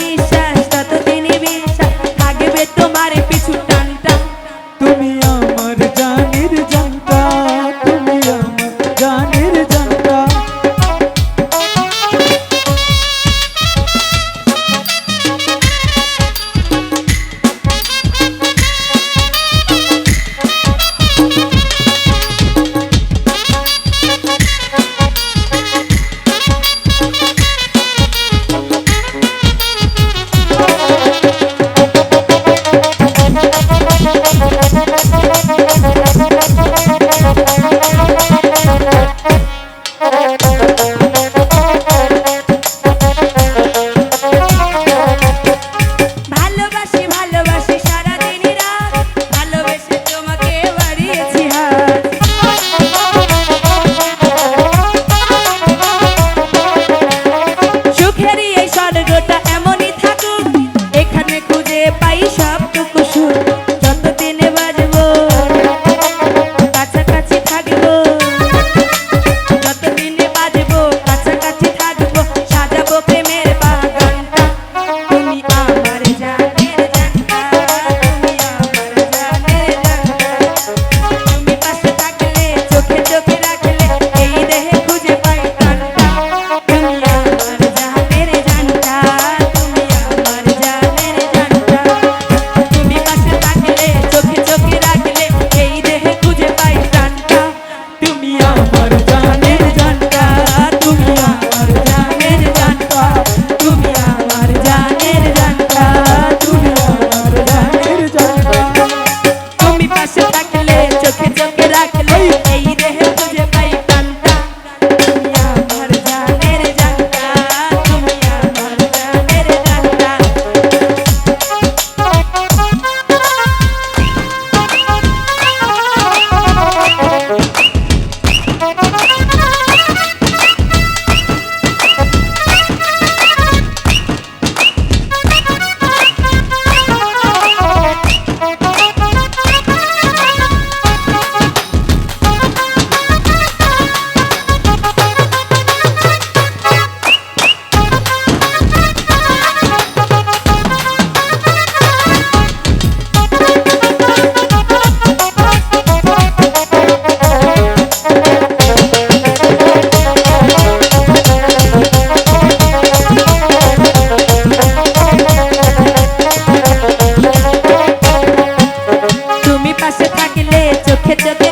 নিঃশ্বাস ততদিনই বিশ্বাস থাকবে তোমার পিছু টানটা। তুমি আমার জানের জানটা, তুমি আমার জানের জানটা। ভালোবাসি ভালোবাসি সারাদিনই রাত ভালোবেসে তোমাকে বাড়িয়েছি হাত। সুখেরই এই স্বর্গটা এমনই থাকুক এখানে খুঁজে পাই সবটুকু সুখ। যতদিনে বাজবো কাছাকাছি থাকবো, যতদিনে বাজবো কাছাকাছি থাকবো, সাজাবো প্রেমের বাগানটা। তুমি আমার জানের জানটা, তুমি আমার জানের জানটা। তুমি পাশে থাকলে চোখে চোখে রাখলে এই দেহে খুঁজে পাই টানটা। তুমি আমার জানের জানটা, তুমি আমার জানের জানটা। তুমি পাশে থাকলে চোখে চোখে রাখলে এই দেহে খুঁজে পাই টানটা। তুমি আমার জানের জানটা, তুমি আমার জানের জানটা। তুমি আমার জানের জানটা, তুমি আমার জানের জানটা। তুমি পাশে থাকলে চোখে চোখে রাখলে এই দেহে খুঁজে পাই টানটা। তুমি আমার জানের জানটা, তুমি আমার জানের জানটা। তুমি পাশে থাকলে চোখে চোখে